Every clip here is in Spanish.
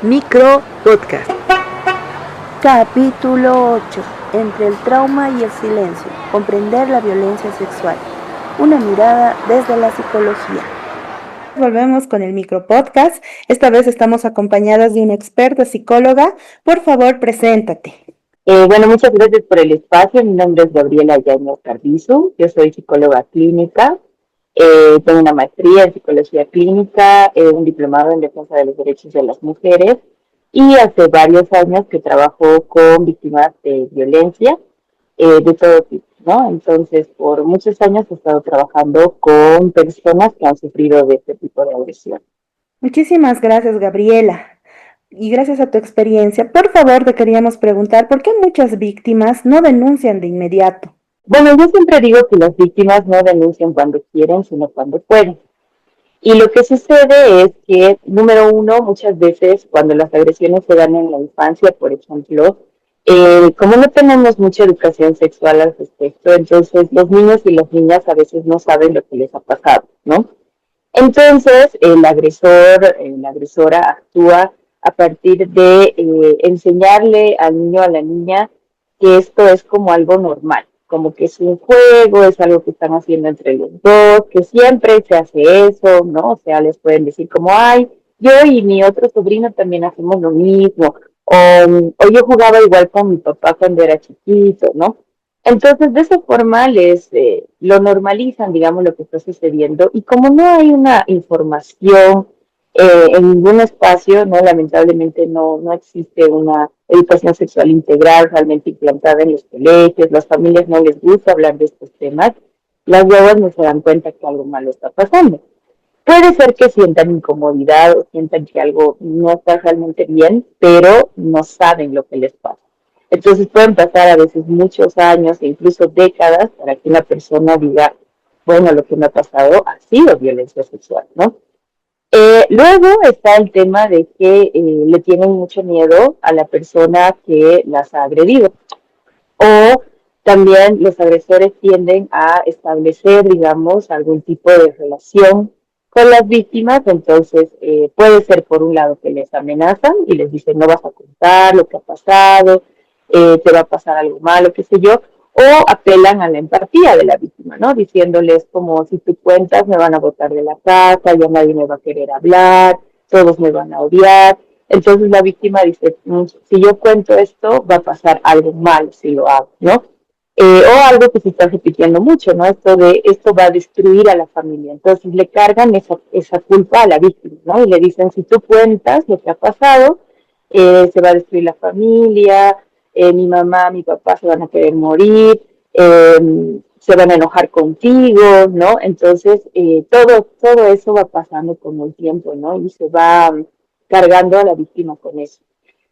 Micro Podcast. Capítulo 8. Entre el trauma y el silencio. Comprender la violencia sexual. Una mirada desde la psicología. Volvemos con el micro podcast. Esta vez estamos acompañadas de una experta psicóloga. Por favor, preséntate. Muchas gracias por el espacio. Mi nombre es Gabriela Yañez Cardizo. Yo soy psicóloga clínica. Tengo una maestría en psicología clínica, un diplomado en defensa de los derechos de las mujeres y hace varios años que trabajo con víctimas de violencia de todo tipo, ¿no? Entonces, por muchos años he estado trabajando con personas que han sufrido de este tipo de agresión. Muchísimas gracias, Gabriela. Y gracias a tu experiencia, por favor, te queríamos preguntar por qué muchas víctimas no denuncian de inmediato. Bueno, yo siempre digo que las víctimas no denuncian cuando quieren, sino cuando pueden. Y lo que sucede es que, número uno, muchas veces cuando las agresiones se dan en la infancia, por ejemplo, como no tenemos mucha educación sexual al respecto, entonces los niños y las niñas a veces no saben lo que les ha pasado, ¿no? Entonces el agresor, la agresora actúa a partir de enseñarle al niño o a la niña que esto es como algo normal, como que es un juego, es algo que están haciendo entre los dos, que siempre se hace eso, ¿no? O sea, les pueden decir como, ay, yo y mi otro sobrino también hacemos lo mismo, o yo jugaba igual con mi papá cuando era chiquito, ¿no? Entonces, de esa forma lo normalizan, digamos, lo que está sucediendo, y como no hay una información en ningún espacio, no, lamentablemente no existe una educación sexual integral realmente implantada en los colegios, las familias no les gusta hablar de estos temas, las guaguas no se dan cuenta que algo malo está pasando. Puede ser que sientan incomodidad o sientan que algo no está realmente bien, pero no saben lo que les pasa. Entonces pueden pasar a veces muchos años e incluso décadas para que una persona diga, bueno, lo que me ha pasado ha sido violencia sexual, ¿no? Luego está el tema de que le tienen mucho miedo a la persona que las ha agredido. O también los agresores tienden a establecer, digamos, algún tipo de relación con las víctimas. Entonces, puede ser por un lado que les amenazan y les dicen no vas a contar lo que ha pasado, te va a pasar algo malo, qué sé yo, o apelan a la empatía de la víctima, ¿no? Diciéndoles como si tú cuentas me van a botar de la casa, ya nadie me va a querer hablar, todos me van a odiar. Entonces la víctima dice, si yo cuento esto, va a pasar algo malo si lo hago, ¿no? O algo que se está repitiendo mucho, ¿no? Esto va a destruir a la familia. Entonces le cargan esa culpa a la víctima, ¿no? Y le dicen, si tú cuentas lo que ha pasado, se va a destruir la familia, mi mamá, mi papá se van a querer morir, se van a enojar contigo, ¿no? Entonces, todo eso va pasando con el tiempo, ¿no? Y se va cargando a la víctima con eso.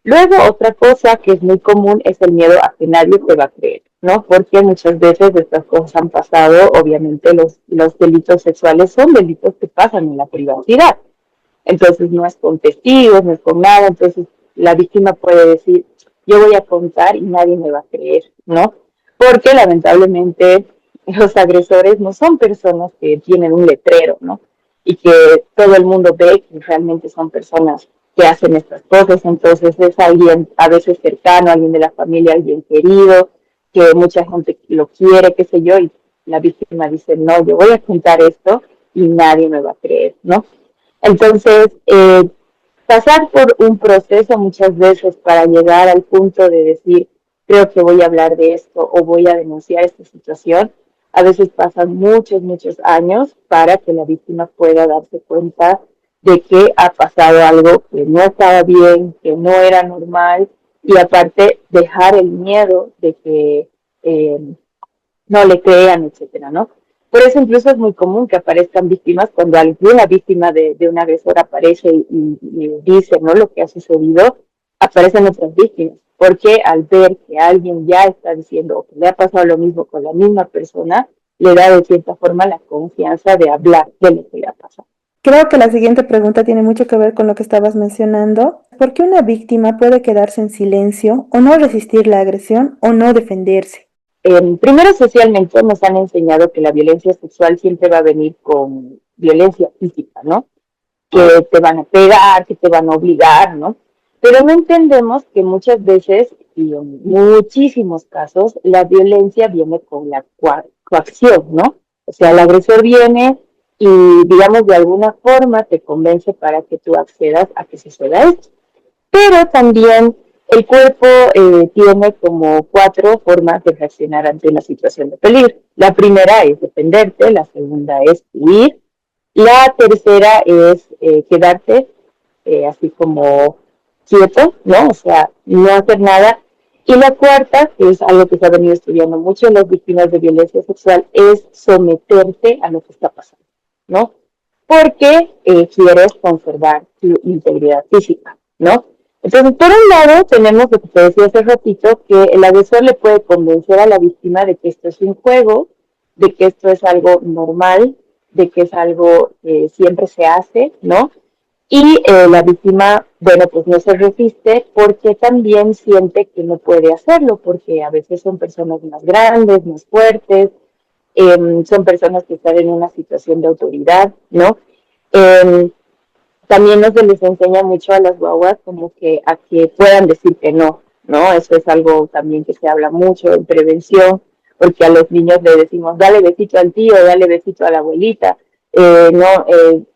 Luego, otra cosa que es muy común es el miedo a que nadie te va a creer, ¿no? Porque muchas veces estas cosas han pasado, obviamente los delitos sexuales son delitos que pasan en la privacidad. Entonces, no es con testigos, no es con nada, entonces la víctima puede decir, yo voy a contar y nadie me va a creer, ¿no? Porque lamentablemente los agresores no son personas que tienen un letrero, ¿no? Y que todo el mundo ve que realmente son personas que hacen estas cosas, entonces es alguien a veces cercano, alguien de la familia, alguien querido, que mucha gente lo quiere, qué sé yo, y la víctima dice, no, yo voy a contar esto y nadie me va a creer, ¿no? Entonces, pasar por un proceso muchas veces para llegar al punto de decir, creo que voy a hablar de esto o voy a denunciar esta situación, a veces pasan muchos años para que la víctima pueda darse cuenta de que ha pasado algo que no estaba bien, que no era normal, y aparte dejar el miedo de que no le crean, etcétera, ¿no? Por eso incluso es muy común que aparezcan víctimas cuando alguna víctima de un agresor aparece y dice, ¿no? Lo que ha sucedido, aparecen otras víctimas. Porque al ver que alguien ya está diciendo que le ha pasado lo mismo con la misma persona, le da de cierta forma la confianza de hablar de lo que le ha pasado. Creo que la siguiente pregunta tiene mucho que ver con lo que estabas mencionando. ¿Por qué una víctima puede quedarse en silencio o no resistir la agresión o no defenderse? Primero, socialmente nos han enseñado que la violencia sexual siempre va a venir con violencia física, ¿no? Que te van a pegar, que te van a obligar, ¿no? Pero no entendemos que muchas veces, y en muchísimos casos, la violencia viene con la coacción, ¿no? O sea, el agresor viene y, digamos, de alguna forma te convence para que tú accedas a que suceda esto. Pero también el cuerpo tiene como 4 formas de reaccionar ante una situación de peligro. La primera es defenderte, la segunda es huir, la tercera es quedarte así como quieto, ¿no? O sea, no hacer nada. Y la cuarta, que es algo que se ha venido estudiando mucho en las víctimas de violencia sexual, es someterte a lo que está pasando, ¿no? Porque quieres conservar tu integridad física, ¿no? Entonces, por un lado, tenemos lo que te decía hace ratito, que el agresor le puede convencer a la víctima de que esto es un juego, de que esto es algo normal, de que es algo que siempre se hace, ¿no? Y la víctima, bueno, pues no se resiste porque también siente que no puede hacerlo, porque a veces son personas más grandes, más fuertes, son personas que están en una situación de autoridad, ¿no? Eh, También no se les enseña mucho a las guaguas como que a que puedan decir que no, ¿no? Eso es algo también que se habla mucho en prevención, porque a los niños le decimos, dale besito al tío, dale besito a la abuelita, no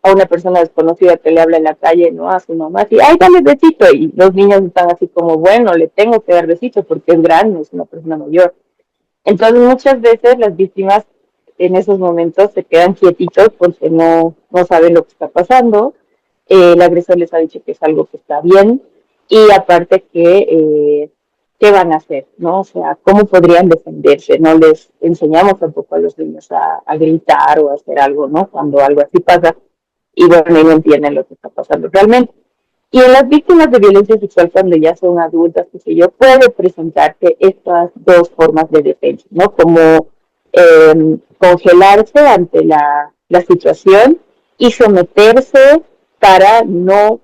a una persona desconocida que le habla en la calle, no a su mamá, así, ay, dale besito, y los niños están así como, bueno, le tengo que dar besito porque es grande, es una persona mayor. Entonces muchas veces las víctimas en esos momentos se quedan quietitos porque no saben lo que está pasando. El agresor les ha dicho que es algo que está bien y aparte qué van a hacer, ¿no? O sea, cómo podrían defenderse. No les enseñamos tampoco a los niños a gritar o a hacer algo, ¿no? Cuando algo así pasa y bueno, y no entienden lo que está pasando realmente. Y en las víctimas de violencia sexual, cuando ya son adultas, qué sé yo, puede presentarse estas 2 formas de defensa, ¿no? Como congelarse ante la situación y someterse para no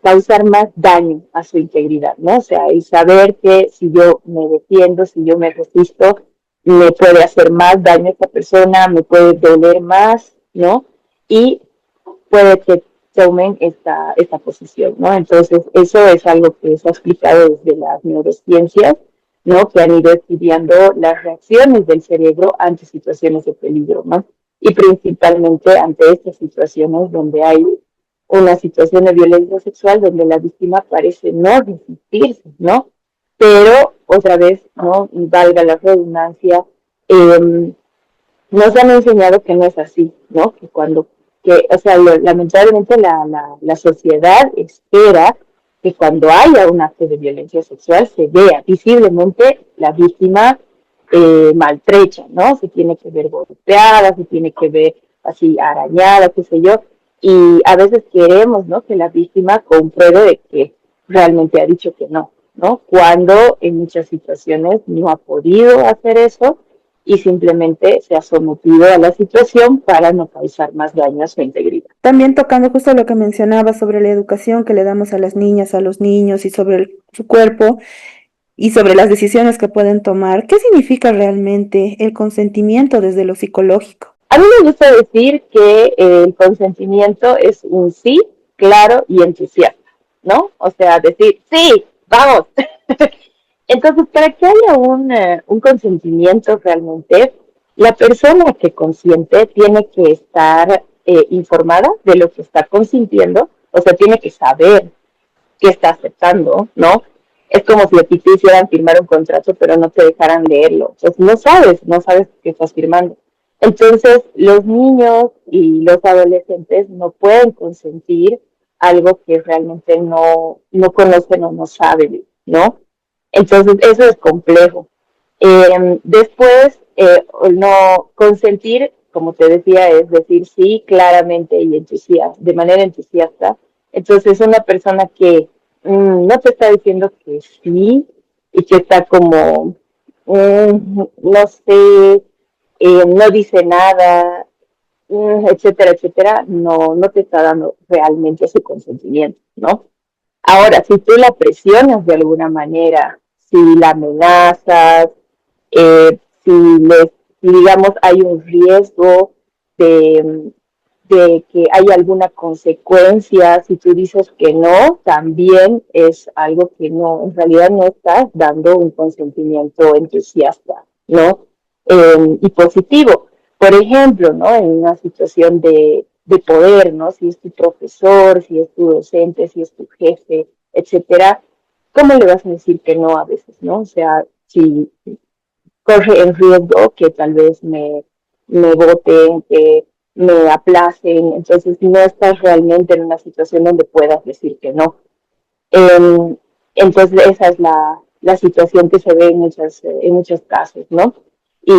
causar más daño a su integridad, ¿no? O sea, el saber que si yo me defiendo, si yo me resisto, me puede hacer más daño a esta persona, me puede doler más, ¿no? Y puede que tomen esta posición, ¿no? Entonces, eso es algo que se ha explicado desde las neurociencias, ¿no? Que han ido estudiando las reacciones del cerebro ante situaciones de peligro, ¿no? Y principalmente ante estas situaciones donde hay una situación de violencia sexual donde la víctima parece no resistirse, ¿no? Pero, otra vez, ¿no? Valga la redundancia, nos han enseñado que no es así, ¿no? Que cuando, o sea, lamentablemente la sociedad espera que cuando haya un acto de violencia sexual se vea visiblemente la víctima maltrecha, ¿no? Se tiene que ver golpeada, se tiene que ver así arañada, qué sé yo, y a veces queremos, ¿no? Que la víctima compruebe de que realmente ha dicho que no, ¿no? Cuando en muchas situaciones no ha podido hacer eso y simplemente se ha sometido a la situación para no causar más daño a su integridad. También tocando justo lo que mencionaba sobre la educación que le damos a las niñas, a los niños y sobre su cuerpo y sobre las decisiones que pueden tomar, ¿qué significa realmente el consentimiento desde lo psicológico? A mí me gusta decir que el consentimiento es un sí claro y entusiasta, ¿no? O sea, decir, sí, vamos. Entonces, para que haya un consentimiento realmente, la persona que consiente tiene que estar informada de lo que está consintiendo, o sea, tiene que saber qué está aceptando, ¿no? Es como si a ti te hicieran firmar un contrato, pero no te dejaran leerlo. Pues no sabes qué estás firmando. Entonces, los niños y los adolescentes no pueden consentir algo que realmente no conocen o no saben, ¿no? Entonces, eso es complejo. Después, no consentir, como te decía, es decir sí claramente y de manera entusiasta. Entonces, una persona que no te está diciendo que sí y que está como, no sé, no dice nada, etcétera, etcétera, no te está dando realmente su consentimiento, ¿no? Ahora, si tú la presionas de alguna manera, si la amenazas, si digamos hay un riesgo de, de que hay alguna consecuencia si tú dices que no, también es algo que no, en realidad no estás dando un consentimiento entusiasta, ¿no? Y positivo. Por ejemplo, ¿no? En una situación de poder, ¿no? Si es tu profesor, si es tu docente, si es tu jefe, etcétera, ¿cómo le vas a decir que no a veces, ¿no? O sea, si corre el riesgo que tal vez me voten, que me aplacen, entonces no estás realmente en una situación donde puedas decir que no. Eh, entonces esa es la situación que se ve en muchos casos, ¿no? Y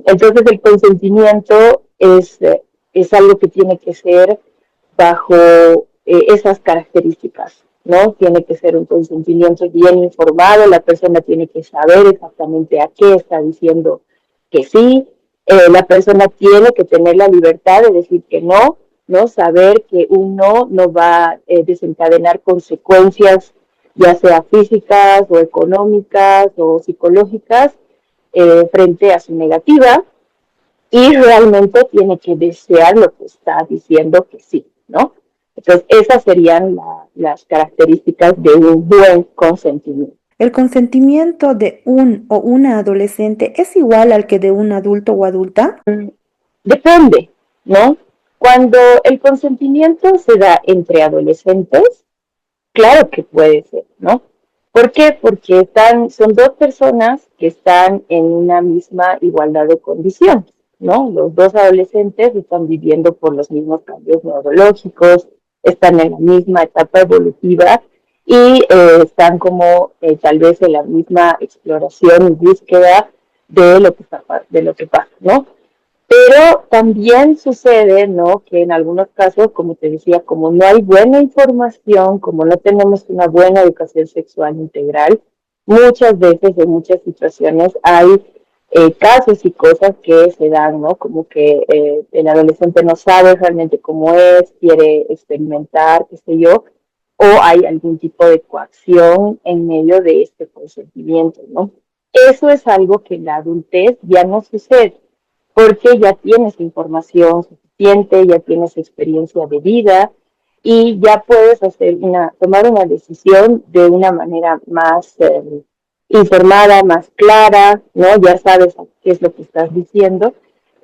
entonces el consentimiento es algo que tiene que ser bajo esas características, ¿no? Tiene que ser un consentimiento bien informado, la persona tiene que saber exactamente a qué está diciendo que sí, la persona tiene que tener la libertad de decir que no, ¿no? Saber que un no va a desencadenar consecuencias, ya sea físicas o económicas o psicológicas, frente a su negativa, y realmente tiene que desear lo que está diciendo que sí, ¿no? Entonces, esas serían las características de un buen consentimiento. ¿El consentimiento de un o una adolescente es igual al que de un adulto o adulta? Depende, ¿no? Cuando el consentimiento se da entre adolescentes, claro que puede ser, ¿no? ¿Por qué? Porque son dos personas que están en una misma igualdad de condiciones, ¿no? Los dos adolescentes están viviendo por los mismos cambios neurológicos, están en la misma etapa evolutiva y están como tal vez en la misma exploración y búsqueda de lo que pasa, ¿no? Pero también sucede, ¿no? Que en algunos casos, como te decía, como no hay buena información, como no tenemos una buena educación sexual integral, muchas veces, en muchas situaciones, hay casos y cosas que se dan, ¿no? Como que el adolescente no sabe realmente cómo es, quiere experimentar, qué sé yo, o hay algún tipo de coacción en medio de este consentimiento, ¿no? Eso es algo que en la adultez ya no sucede porque ya tienes información suficiente, ya tienes experiencia de vida y ya puedes tomar una decisión de una manera más informada, más clara, ¿no? Ya sabes qué es lo que estás diciendo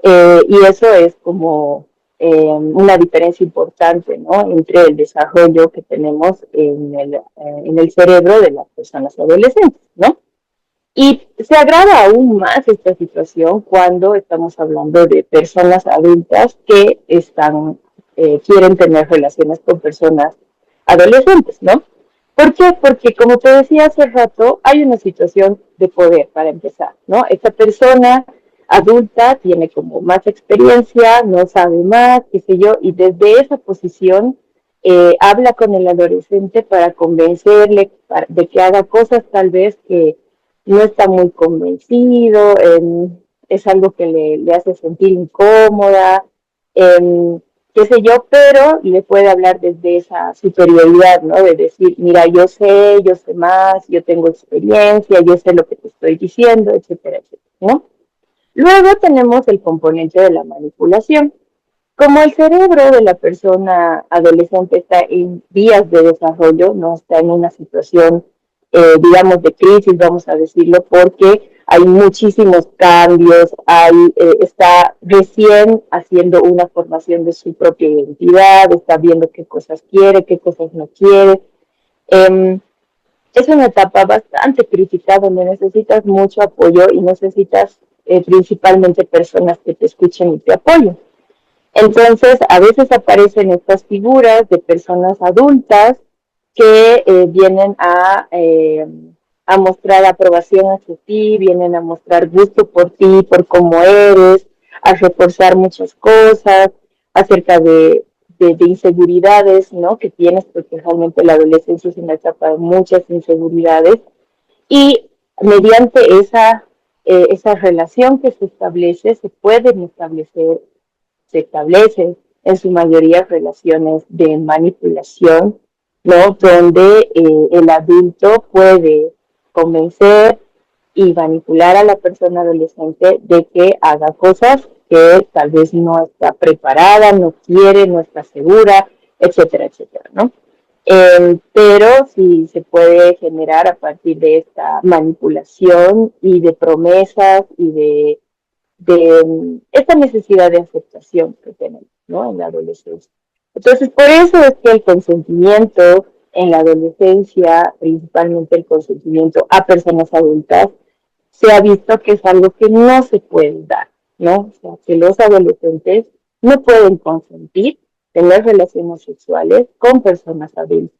y eso es como una diferencia importante, ¿no? Entre el desarrollo que tenemos en el cerebro de las personas adolescentes, ¿no? Y se agrava aún más esta situación cuando estamos hablando de personas adultas que quieren tener relaciones con personas adolescentes, ¿no? ¿Por qué? Porque como te decía hace rato, hay una situación de poder para empezar, ¿no? Esta persona adulta tiene como más experiencia, no sabe más, qué sé yo, y desde esa posición habla con el adolescente para convencerle de que haga cosas tal vez que no está muy convencido, es algo que le hace sentir incómoda, qué sé yo, pero le puede hablar desde esa superioridad, ¿no? De decir, mira, yo sé más, yo tengo experiencia, yo sé lo que te estoy diciendo, etcétera, etcétera, ¿no? Luego tenemos el componente de la manipulación. Como el cerebro de la persona adolescente está en vías de desarrollo, no está en una situación, digamos, de crisis, vamos a decirlo, porque hay muchísimos cambios, está recién haciendo una formación de su propia identidad, está viendo qué cosas quiere, qué cosas no quiere. Eh, es una etapa bastante crítica donde necesitas mucho apoyo y necesitas principalmente personas que te escuchen y te apoyen. Entonces, a veces aparecen estas figuras de personas adultas que vienen a mostrar aprobación hacia ti, vienen a mostrar gusto por ti, por cómo eres, a reforzar muchas cosas acerca de inseguridades, ¿no? Que tienes, porque realmente la adolescencia es una etapa de muchas inseguridades. Y mediante esa relación que se establecen en su mayoría relaciones de manipulación, ¿no? Donde el adulto puede convencer y manipular a la persona adolescente de que haga cosas que tal vez no está preparada, no quiere, no está segura, etcétera, etcétera, ¿no? Pero sí se puede generar a partir de esta manipulación y de promesas y de esta necesidad de aceptación que tenemos, ¿no? En la adolescencia. Entonces, por eso es que el consentimiento en la adolescencia, principalmente el consentimiento a personas adultas, se ha visto que es algo que no se puede dar, ¿no? O sea, que los adolescentes no pueden consentir tener relaciones sexuales con personas adultas,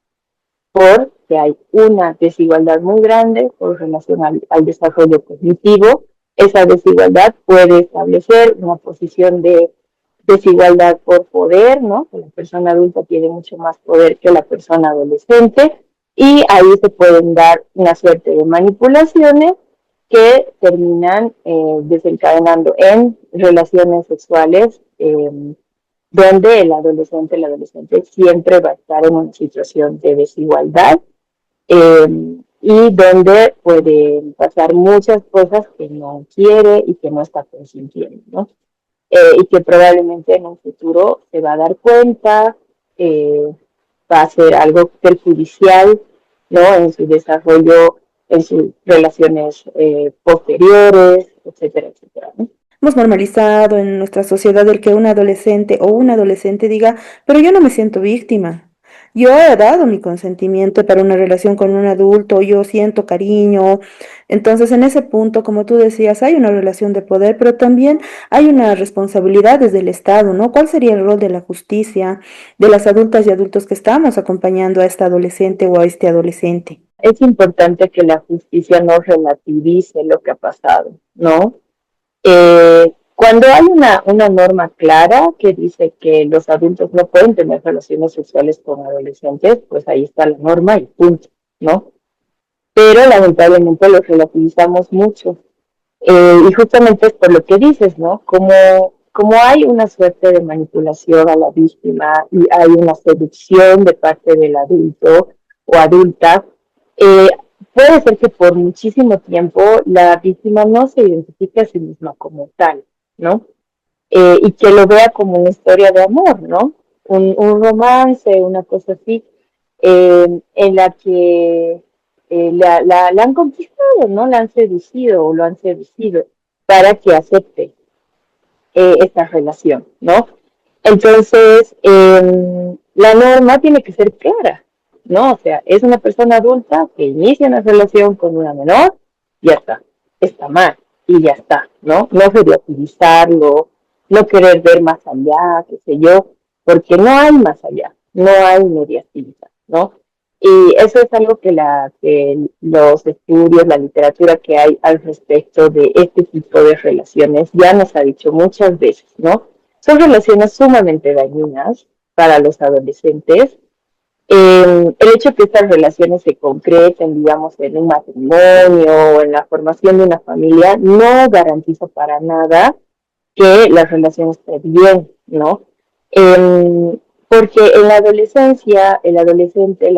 porque hay una desigualdad muy grande con relación al desarrollo cognitivo. Esa desigualdad puede establecer una posición de desigualdad por poder, ¿no? Que la persona adulta tiene mucho más poder que la persona adolescente, y ahí se pueden dar una suerte de manipulaciones que terminan desencadenando en relaciones sexuales donde el adolescente siempre va a estar en una situación de desigualdad y donde pueden pasar muchas cosas que no quiere y que no está consintiendo, ¿no? Y que probablemente en un futuro se va a dar cuenta, va a ser algo perjudicial, ¿no? En su desarrollo, en sus relaciones posteriores, etcétera, etcétera, ¿no? Hemos normalizado en nuestra sociedad el que un adolescente o un adolescente diga, pero yo no me siento víctima. Yo he dado mi consentimiento para una relación con un adulto, yo siento cariño. Entonces, en ese punto, como tú decías, hay una relación de poder, pero también hay una responsabilidad desde el Estado, ¿no? ¿Cuál sería el rol de la justicia, de las adultas y adultos que estamos acompañando a esta adolescente o a este adolescente? Es importante que la justicia no relativice lo que ha pasado, ¿no? Cuando hay una norma clara que dice que los adultos no pueden tener relaciones sexuales con adolescentes, pues ahí está la norma y punto, ¿no? Pero lamentablemente lo relativizamos mucho. Y justamente es por lo que dices, ¿no? Como hay una suerte de manipulación a la víctima y hay una seducción de parte del adulto o adulta, eh, puede ser que por muchísimo tiempo la víctima no se identifique a sí misma como tal, ¿no? Y que lo vea como una historia de amor, ¿no? Un romance, una cosa así, en la que la han conquistado, ¿no? La han seducido o lo han seducido para que acepte esta relación, ¿no? Entonces, la norma tiene que ser clara, ¿no? O sea, es una persona adulta que inicia una relación con una menor, ya está mal, y ya está, ¿no? No relativizarlo, no querer ver más allá, qué sé yo, porque no hay más allá, no hay medias tintas, ¿no? Y eso es algo que los estudios, la literatura que hay al respecto de este tipo de relaciones ya nos ha dicho muchas veces, ¿no? Son relaciones sumamente dañinas para los adolescentes. El hecho que estas relaciones se concreten, digamos, en un matrimonio o en la formación de una familia, no garantiza para nada que la relación esté bien, ¿no? Porque en la adolescencia, el adolescente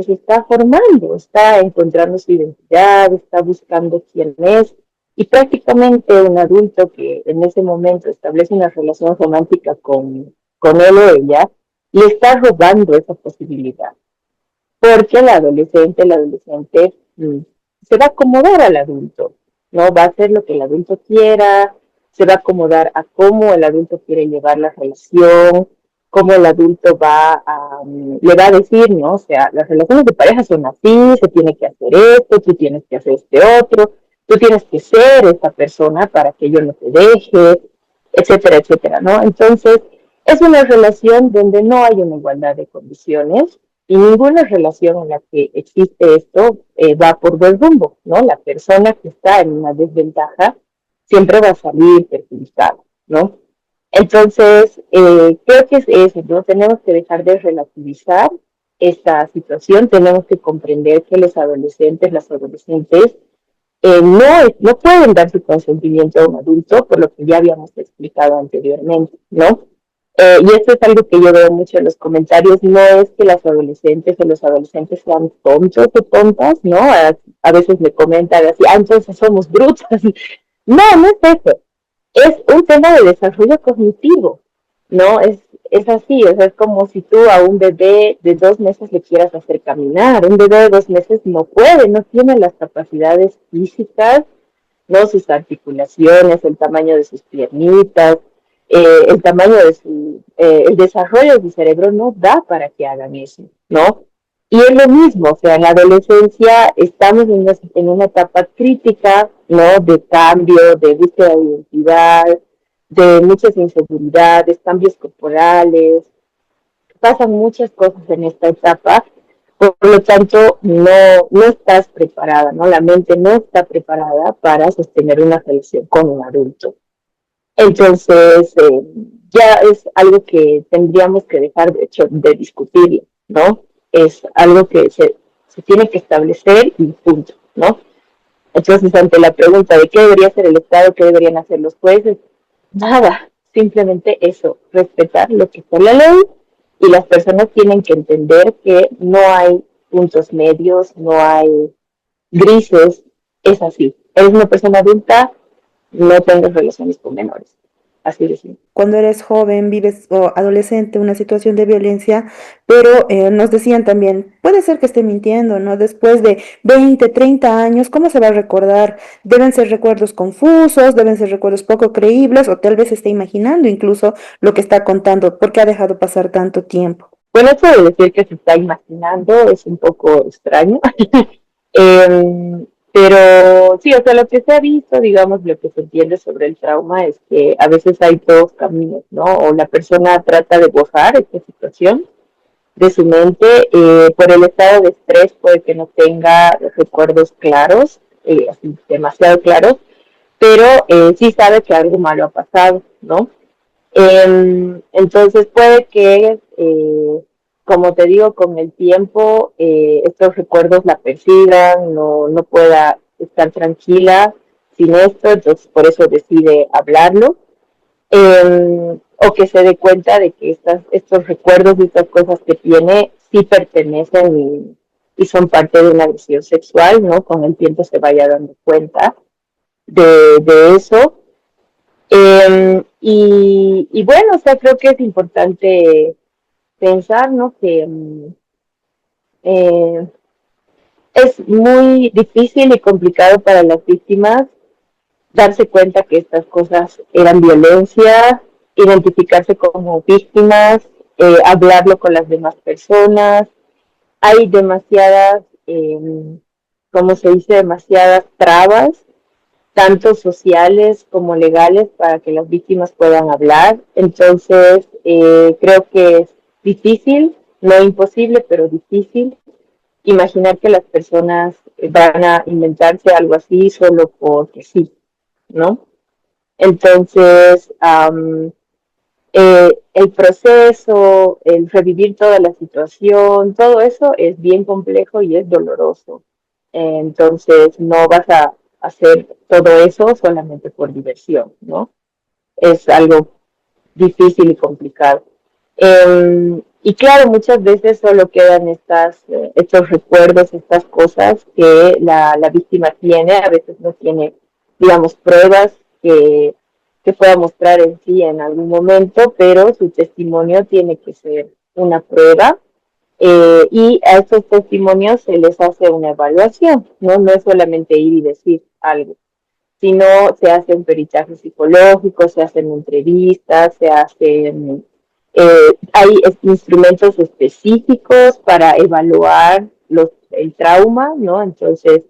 se está formando, está encontrando su identidad, está buscando quién es, y prácticamente un adulto que en ese momento establece una relación romántica con él o ella, le está robando esa posibilidad, porque el adolescente se va a acomodar al adulto, ¿no? Va a hacer lo que el adulto quiera, se va a acomodar a cómo el adulto quiere llevar la relación, cómo el adulto le va a decir, ¿no? O sea, las relaciones de pareja son así, se tiene que hacer esto, tú tienes que hacer este otro, tú tienes que ser esta persona para que yo no te deje, etcétera, etcétera, ¿no? Entonces, es una relación donde no hay una igualdad de condiciones y ninguna relación en la que existe esto va por buen rumbo, ¿no? La persona que está en una desventaja siempre va a salir perjudicada, ¿no? Entonces, creo que es eso, ¿no? Tenemos que dejar de relativizar esta situación, tenemos que comprender que los adolescentes, las adolescentes, no pueden dar su consentimiento a un adulto, por lo que ya habíamos explicado anteriormente, ¿no? Y esto es algo que yo veo mucho en los comentarios, no es que las adolescentes o los adolescentes sean tontos o tontas, ¿no? A veces me comentan así, entonces somos brutas. No, no es eso. es un tema de desarrollo cognitivo, ¿no? Es así, o sea, es como si tú a un bebé de 2 meses le quieras hacer caminar. Un bebé de 2 meses no puede, no tiene las capacidades físicas, ¿no? Sus articulaciones, el tamaño de sus piernitas, el tamaño de el desarrollo de su cerebro no da para que hagan eso, ¿no? Y es lo mismo, o sea, en la adolescencia estamos en una etapa crítica, ¿no? De cambio, de búsqueda de identidad, de muchas inseguridades, cambios corporales, pasan muchas cosas en esta etapa, por lo tanto no estás preparada, ¿no? La mente no está preparada para sostener una relación con un adulto. Entonces, ya es algo que tendríamos que dejar, de hecho, de discutir, ¿no? Es algo que se tiene que establecer y punto, ¿no? Entonces, ante la pregunta de qué debería hacer el Estado, qué deberían hacer los jueces, nada, simplemente eso, respetar lo que está en la ley, y las personas tienen que entender que no hay puntos medios, no hay grises, es así. Eres una persona adulta, no tengas relaciones con menores. Así de simple. Cuando eres joven, vives o adolescente una situación de violencia, pero nos decían también, puede ser que esté mintiendo, ¿no? Después de 20, 30 años, ¿cómo se va a recordar? Deben ser recuerdos confusos, deben ser recuerdos poco creíbles, o tal vez esté imaginando incluso lo que está contando, porque ha dejado pasar tanto tiempo. Bueno, eso de decir que se está imaginando es un poco extraño. Pero sí, o sea, lo que se ha visto, digamos, lo que se entiende sobre el trauma es que a veces hay dos caminos, ¿no? O la persona trata de borrar esta situación de su mente, por el estado de estrés puede que no tenga recuerdos claros, así, demasiado claros, pero sí sabe que algo malo ha pasado, ¿no? Entonces puede que, como te digo, con el tiempo estos recuerdos la persigan, no pueda estar tranquila sin esto, entonces por eso decide hablarlo, o que se dé cuenta de que estos recuerdos y estas cosas que tiene sí pertenecen y son parte de una agresión sexual, ¿no? Con el tiempo se vaya dando cuenta de eso. Y bueno, o sea, creo que es importante pensar, ¿no? Que eh, es muy difícil y complicado para las víctimas darse cuenta que estas cosas eran violencia, identificarse como víctimas, hablarlo con las demás personas. Hay demasiadas, como se dice, demasiadas trabas, tanto sociales como legales, para que las víctimas puedan hablar. Entonces, creo que es difícil, no imposible, pero difícil, imaginar que las personas van a inventarse algo así solo porque sí, ¿no? Entonces, el proceso, el revivir toda la situación, todo eso es bien complejo y es doloroso. Entonces, no vas a hacer todo eso solamente por diversión, ¿no? Es algo difícil y complicado. Y claro, muchas veces solo quedan estos recuerdos, estas cosas que la víctima tiene, a veces no tiene, digamos, pruebas que pueda mostrar en sí en algún momento, pero su testimonio tiene que ser una prueba, y a estos testimonios se les hace una evaluación, ¿no? No es solamente ir y decir algo, sino se hace un peritaje psicológico, se hacen entrevistas, se hacen, hay instrumentos específicos para evaluar el trauma, ¿no? Entonces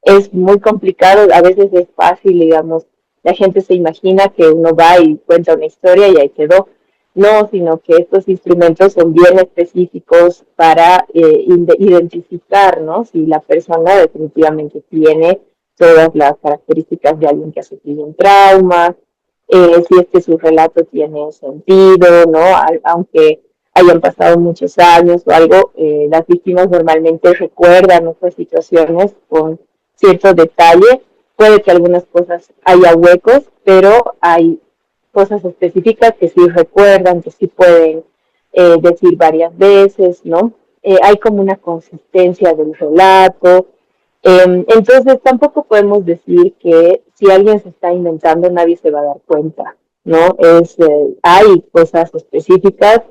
es muy complicado, a veces es fácil, digamos, la gente se imagina que uno va y cuenta una historia y ahí quedó. No, sino que estos instrumentos son bien específicos para identificar, ¿no? Si la persona definitivamente tiene todas las características de alguien que ha sufrido un trauma, si es que su relato tiene sentido, ¿no? Aunque hayan pasado muchos años o algo, las víctimas normalmente recuerdan estas situaciones con cierto detalle. Puede que algunas cosas haya huecos, pero hay cosas específicas que sí recuerdan, que sí pueden decir varias veces, ¿no? Hay como una consistencia del relato, Entonces tampoco podemos decir que si alguien se está inventando nadie se va a dar cuenta, ¿no? Hay cosas específicas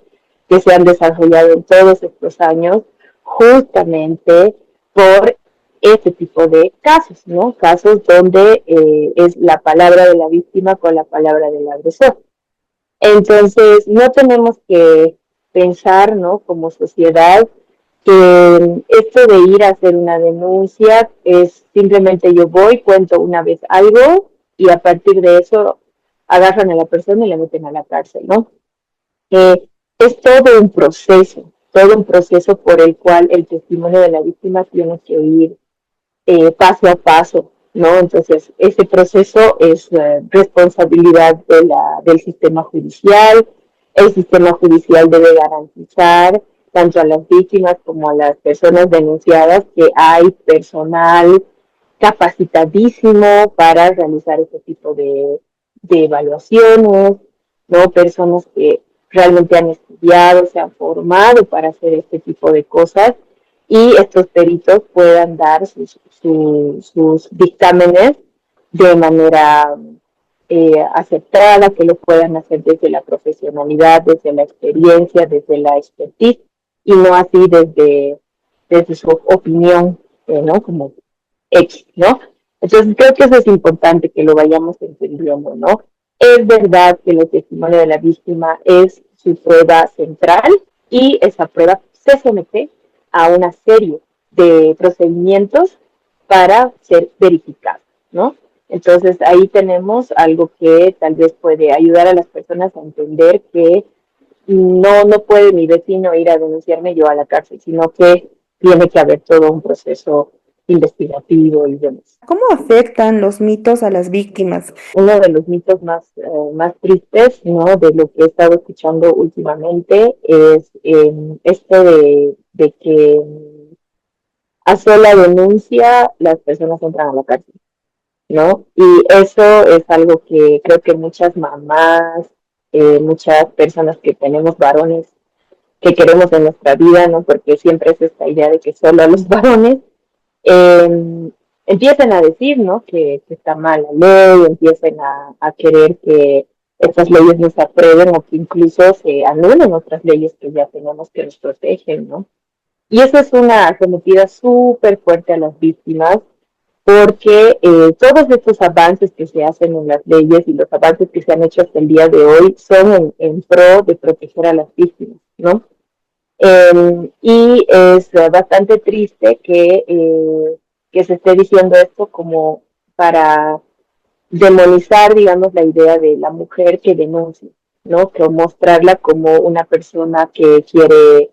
que se han desarrollado en todos estos años justamente por este tipo de casos, ¿no? Casos donde es la palabra de la víctima con la palabra del agresor. Entonces, no tenemos que pensar, ¿no? Como sociedad, que esto de ir a hacer una denuncia es simplemente yo voy, cuento una vez algo y a partir de eso agarran a la persona y la meten a la cárcel, ¿no? Es todo un proceso por el cual el testimonio de la víctima tiene que ir paso a paso, ¿no? Entonces, ese proceso es responsabilidad del sistema judicial. El sistema judicial debe garantizar tanto a las víctimas como a las personas denunciadas que hay personal capacitadísimo para realizar este tipo de evaluaciones, ¿no? Personas que realmente han estudiado, se han formado para hacer este tipo de cosas y estos peritos puedan dar sus dictámenes de manera aceptada, que lo puedan hacer desde la profesionalidad, desde la experiencia, desde la expertise y no así desde su opinión, ¿no? Como X, ¿no? Entonces creo que eso es importante que lo vayamos entendiendo, ¿no? Es verdad que el testimonio de la víctima es su prueba central y esa prueba se somete a una serie de procedimientos para ser verificada, ¿no? Entonces ahí tenemos algo que tal vez puede ayudar a las personas a entender que no puede mi vecino ir a denunciarme yo a la cárcel, sino que tiene que haber todo un proceso investigativo y demás. ¿Cómo afectan los mitos a las víctimas? Uno de los mitos más tristes, ¿no? De lo que he estado escuchando últimamente es esto de que a sola denuncia las personas entran a la cárcel, ¿no? Y eso es algo que creo que muchas mamás, muchas personas que tenemos varones que queremos en nuestra vida, ¿no? Porque siempre es esta idea de que solo a los varones empiecen a decir, ¿no? Que está mal la ley, empiecen a querer que estas leyes no se aprueben o que incluso se anulen otras leyes que ya tenemos que nos protegen, ¿no? Y eso es una arremetida súper fuerte a las víctimas porque todos estos avances que se hacen en las leyes y los avances que se han hecho hasta el día de hoy son en pro de proteger a las víctimas, ¿no? Y es bastante triste que se esté diciendo esto como para demonizar, digamos, la idea de la mujer que denuncia, ¿no? Que mostrarla como una persona que quiere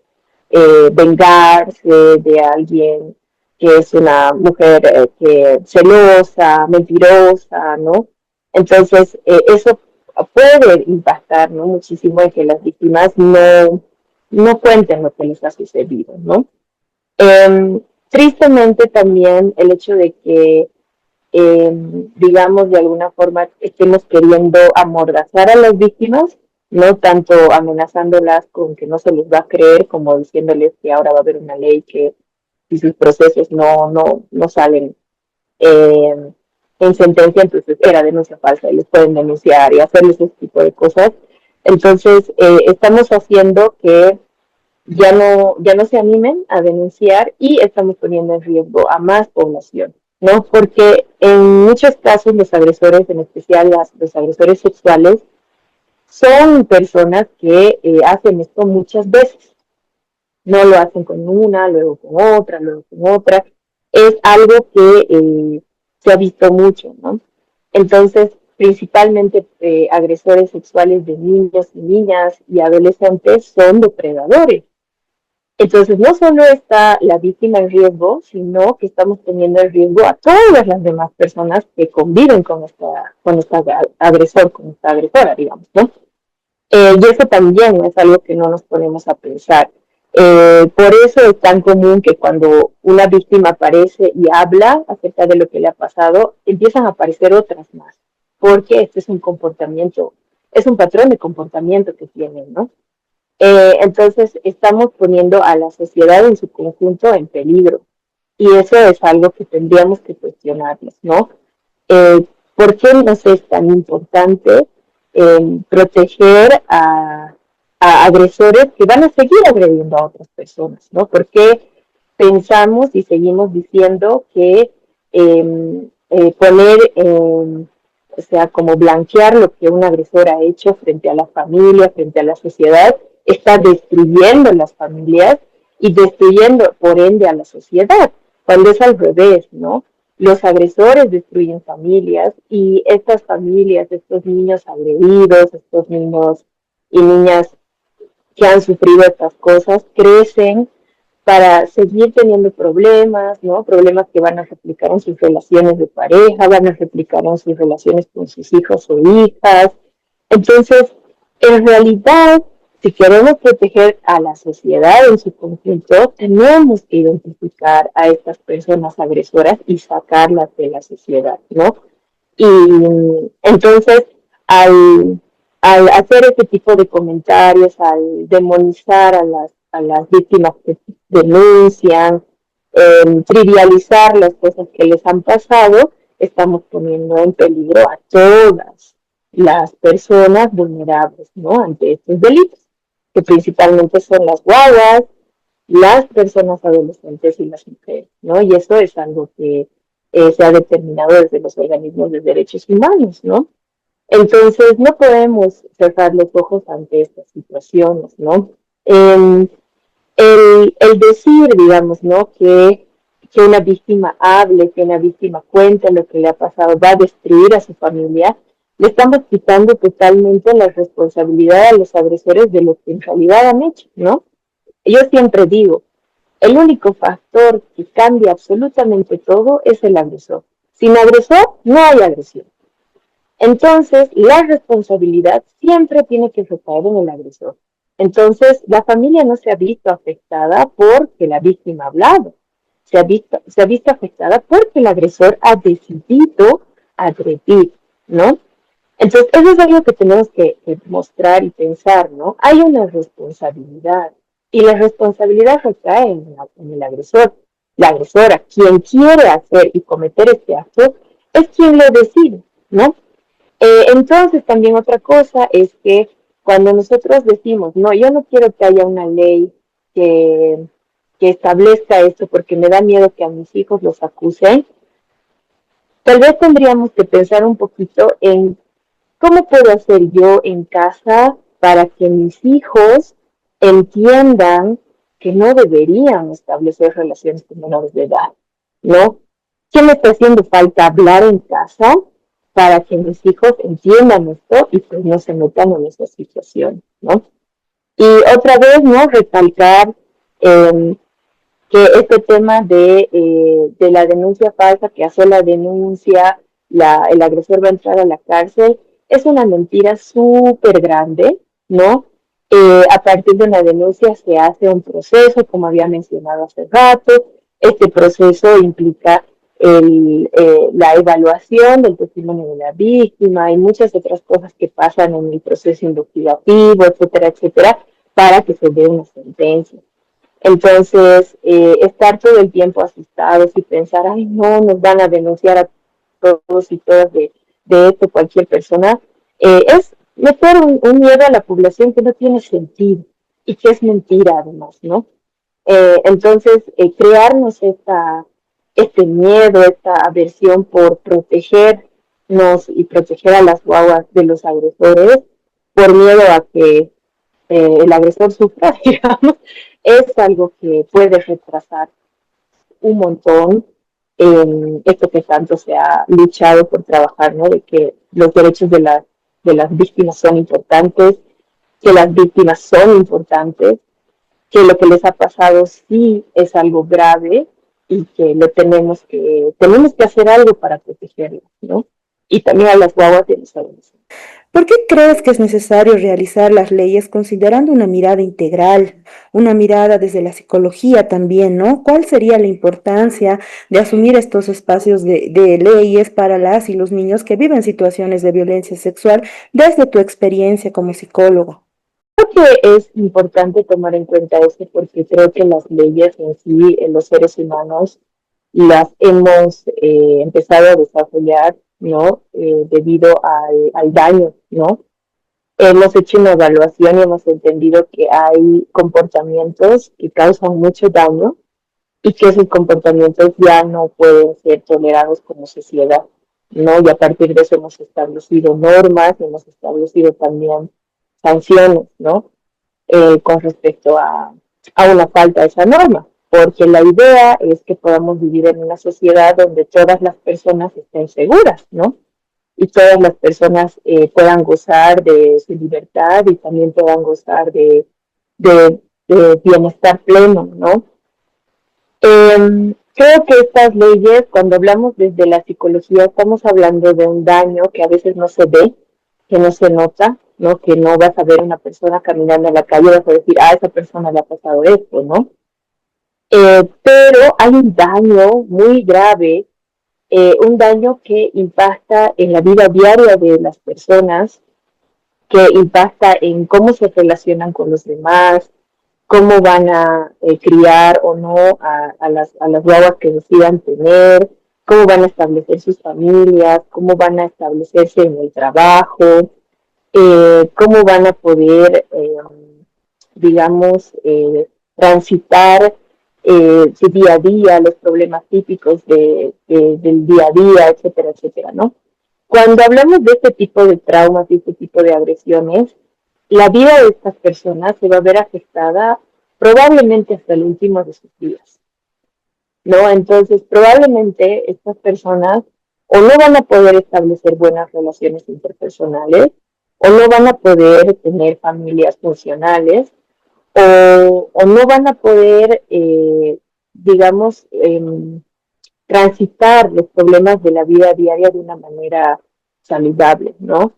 vengarse de alguien que es una mujer que celosa, mentirosa, ¿no? Entonces, eso puede impactar, ¿no? Muchísimo en que las víctimas no cuenten lo que les ha sucedido, ¿no? Tristemente también el hecho de que digamos, de alguna forma estemos queriendo amordazar a las víctimas, no tanto amenazándolas con que no se les va a creer, como diciéndoles que ahora va a haber una ley que si sus procesos no salen eh, en sentencia, entonces era denuncia falsa y les pueden denunciar y hacerles ese tipo de cosas. Entonces, estamos haciendo que ya no se animen a denunciar y estamos poniendo en riesgo a más población, ¿no? Porque en muchos casos los agresores, en especial los agresores sexuales, son personas que hacen esto muchas veces. No lo hacen con una, luego con otra, luego con otra. Es algo que se ha visto mucho, ¿no? Entonces, principalmente agresores sexuales de niños y niñas y adolescentes son depredadores. Entonces, no solo está la víctima en riesgo, sino que estamos teniendo en riesgo a todas las demás personas que conviven con esta agresor, con esta agresora, digamos, ¿no? Y eso también es algo que no nos ponemos a pensar. Por eso es tan común que cuando una víctima aparece y habla acerca de lo que le ha pasado, empiezan a aparecer otras más, porque este es un comportamiento, es un patrón de comportamiento que tienen, ¿no? Entonces estamos poniendo a la sociedad en su conjunto en peligro. Y eso es algo que tendríamos que cuestionarnos, ¿no? ¿Por qué nos es tan importante proteger a agresores que van a seguir agrediendo a otras personas, ¿no? ¿Por qué pensamos y seguimos diciendo que poner, o sea, como blanquear lo que un agresor ha hecho frente a la familia, frente a la sociedad, está destruyendo las familias y destruyendo, por ende, a la sociedad, cuando es al revés, ¿no? Los agresores destruyen familias y estas familias, estos niños agredidos, estos niños y niñas que han sufrido estas cosas, crecen para seguir teniendo problemas, ¿no? Problemas que van a replicar en sus relaciones de pareja, van a replicar en sus relaciones con sus hijos o hijas. Entonces, en realidad, si queremos proteger a la sociedad en su conjunto, tenemos que identificar a estas personas agresoras y sacarlas de la sociedad, ¿no? Y entonces, al, al hacer este tipo de comentarios, al demonizar a las víctimas que denuncian, trivializar las cosas que les han pasado, estamos poniendo en peligro a todas las personas vulnerables, ¿no? Ante estos delitos, que principalmente son las guaguas, las personas adolescentes y las mujeres, ¿no? Y eso es algo que se ha determinado desde los organismos de derechos humanos, ¿no? Entonces, no podemos cerrar los ojos ante estas situaciones, ¿no? Eh, el decir, digamos, ¿no? Que una víctima hable, que una víctima cuente lo que le ha pasado, va a destruir a su familia, le estamos quitando totalmente la responsabilidad a los agresores de lo que en realidad han hecho, ¿no? Yo siempre digo, el único factor que cambia absolutamente todo es el agresor. Sin agresor no hay agresión. Entonces, la responsabilidad siempre tiene que recaer en el agresor. Entonces, la familia no se ha visto afectada porque la víctima ha hablado. Se ha visto afectada porque el agresor ha decidido agredir, ¿no? Entonces, eso es algo que tenemos que mostrar y pensar, ¿no? Hay una responsabilidad y la responsabilidad recae en el agresor. La agresora, quien quiere hacer y cometer este acto, es quien lo decide, ¿no? Entonces, también otra cosa es que cuando nosotros decimos, no, yo no quiero que haya una ley que, que establezca esto porque me da miedo que a mis hijos los acusen, tal vez tendríamos que pensar un poquito en cómo puedo hacer yo en casa para que mis hijos entiendan que no deberían establecer relaciones con menores de edad, ¿no? ¿Qué me está haciendo falta hablar en casa para que mis hijos entiendan esto y pues no se metan en esa situación, ¿no? Y otra vez, ¿no? Recalcar que este tema de la denuncia falsa, que hace la denuncia, el agresor va a entrar a la cárcel, es una mentira súper grande, ¿no? A partir de una denuncia se hace un proceso, como había mencionado hace rato. Este proceso implica la evaluación del testimonio de la víctima y muchas otras cosas que pasan en el proceso investigativo, etcétera, etcétera, para que se dé una sentencia. Entonces, estar todo el tiempo asustados y pensar, ay, no, nos van a denunciar a todos y todas de esto, cualquier persona, es meter un miedo a la población que no tiene sentido y que es mentira además, ¿no? Entonces, crearnos este miedo, esta aversión por protegernos y proteger a las guaguas de los agresores, por miedo a que el agresor sufra, digamos, es algo que puede retrasar un montón esto que tanto se ha luchado por trabajar, ¿no? De que los derechos de las víctimas son importantes, que las víctimas son importantes, que lo que les ha pasado sí es algo grave y que tenemos que hacer algo para protegerlas, ¿no? Y también a las guaguas y a los adolescentes. ¿Por qué crees que es necesario realizar las leyes considerando una mirada integral, una mirada desde la psicología también, ¿no? ¿Cuál sería la importancia de asumir estos espacios de leyes para las y los niños que viven situaciones de violencia sexual desde tu experiencia como psicólogo? Creo que es importante tomar en cuenta esto porque creo que las leyes en sí, en los seres humanos, las hemos empezado a desarrollar, ¿no? Debido al daño, ¿no? Hemos hecho una evaluación y hemos entendido que hay comportamientos que causan mucho daño y que esos comportamientos ya no pueden ser tolerados como sociedad, ¿no? Y a partir de eso hemos establecido normas, hemos establecido también sanciones, ¿no? Con respecto a una falta de esa norma, porque la idea es que podamos vivir en una sociedad donde todas las personas estén seguras, ¿no? Y todas las personas puedan gozar de su libertad y también puedan gozar de bienestar pleno, ¿no? Creo que estas leyes, cuando hablamos desde la psicología, estamos hablando de un daño que a veces no se ve, que no se nota, ¿no? Que no vas a ver una persona caminando en la calle y vas a decir, a esa persona le ha pasado esto, ¿no? Pero hay un daño muy grave, un daño que impacta en la vida diaria de las personas, que impacta en cómo se relacionan con los demás, cómo van a criar o no a las guaguas que decidan tener, cómo van a establecer sus familias, cómo van a establecerse en el trabajo, cómo van a poder, digamos, transitar su día a día, los problemas típicos del día a día, etcétera, etcétera, ¿no? Cuando hablamos de este tipo de traumas y este tipo de agresiones, la vida de estas personas se va a ver afectada probablemente hasta el último de sus días, ¿no? Entonces, probablemente estas personas o no van a poder establecer buenas relaciones interpersonales, o no van a poder tener familias funcionales, o no van a poder, digamos, transitar los problemas de la vida diaria de una manera saludable, ¿no?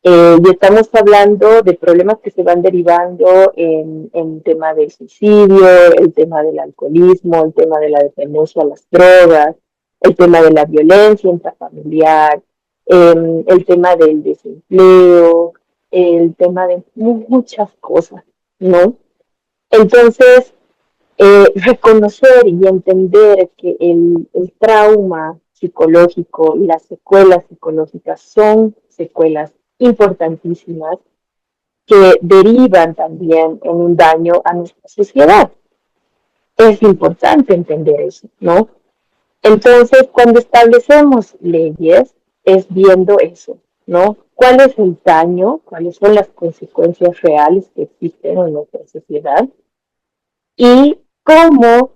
Y estamos hablando de problemas que se van derivando en el tema del suicidio, el tema del alcoholismo, el tema de la dependencia a las drogas, el tema de la violencia intrafamiliar, el tema del desempleo, el tema de muchas cosas, ¿no? Entonces, reconocer y entender que el trauma psicológico y las secuelas psicológicas son secuelas importantísimas que derivan también en un daño a nuestra sociedad. Es importante entender eso, ¿no? Entonces, cuando establecemos leyes, es viendo eso, ¿no? ¿Cuál es el daño? ¿Cuáles son las consecuencias reales que existen en nuestra sociedad? Y cómo,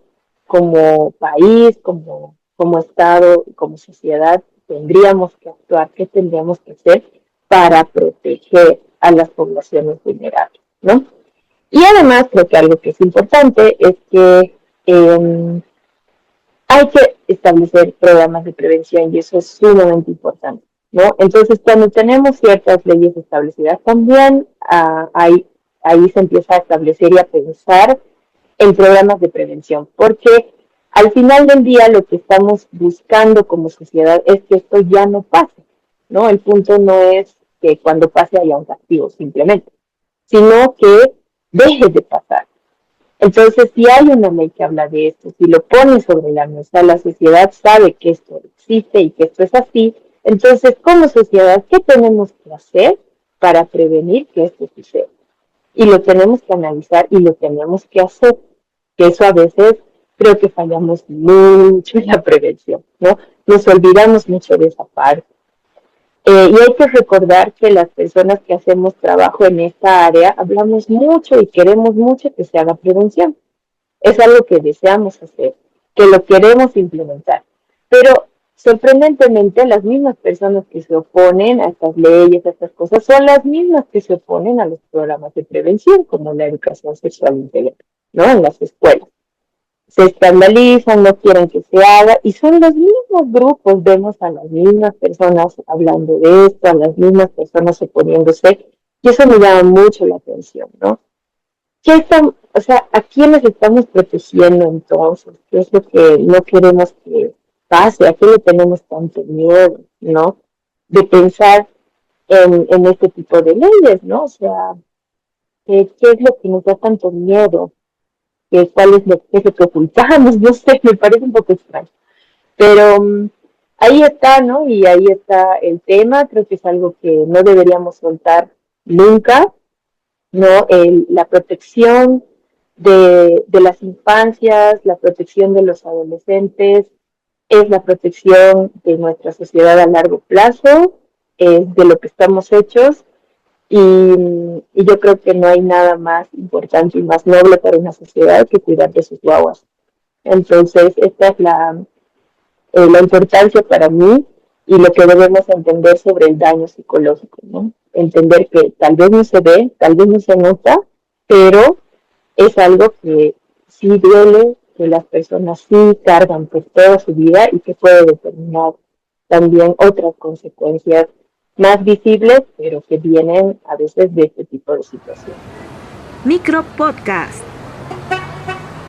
como país, como Estado, como sociedad, tendríamos que actuar, qué tendríamos que hacer para proteger a las poblaciones vulnerables, ¿no? Y además, creo que algo que es importante es que hay que establecer programas de prevención y eso es sumamente importante, ¿no? Entonces, cuando tenemos ciertas leyes establecidas, también ahí se empieza a establecer y a pensar en programas de prevención, porque al final del día lo que estamos buscando como sociedad es que esto ya no pase, ¿no? El punto no es que cuando pase haya un castigo simplemente, sino que deje de pasar. Entonces, si hay una ley que habla de esto, si lo pone sobre la mesa, la sociedad sabe que esto existe y que esto es así, entonces, como sociedad, ¿qué tenemos que hacer para prevenir que esto suceda? Y lo tenemos que analizar y lo tenemos que hacer, que eso a veces creo que fallamos mucho en la prevención, ¿no? Nos olvidamos mucho de esa parte. Y hay que recordar que las personas que hacemos trabajo en esta área hablamos mucho y queremos mucho que se haga prevención. Es algo que deseamos hacer, que lo queremos implementar. Pero sorprendentemente las mismas personas que se oponen a estas leyes, a estas cosas, son las mismas que se oponen a los programas de prevención, como la educación sexual integral, ¿no? En las escuelas. Se escandalizan, no quieren que se haga, y son los mismos grupos, vemos a las mismas personas hablando de esto, a las mismas personas oponiéndose, y eso me llama mucho la atención, ¿no? ¿Qué están, o sea, a quiénes estamos protegiendo entonces? ¿Qué es lo que no queremos que pase? ¿A qué le tenemos tanto miedo, no? De pensar en este tipo de leyes, ¿no? O sea, ¿qué es lo que nos da tanto miedo? ¿Cuál es lo que ocultamos? No sé, me parece un poco extraño. Pero ahí está, ¿no? Y ahí está el tema, creo que es algo que no deberíamos soltar nunca, ¿no? La protección de las infancias, la protección de los adolescentes, es la protección de nuestra sociedad a largo plazo, es de lo que estamos hechos y yo creo que no hay nada más importante y más noble para una sociedad que cuidar de sus guaguas. Entonces, esta es la importancia para mí y lo que debemos entender sobre el daño psicológico, ¿no? Entender que tal vez no se ve, tal vez no se nota, pero es algo que sí duele, que las personas sí cargan por toda su vida y que puede determinar también otras consecuencias más visibles, pero que vienen a veces de este tipo de situaciones. Micro Podcast.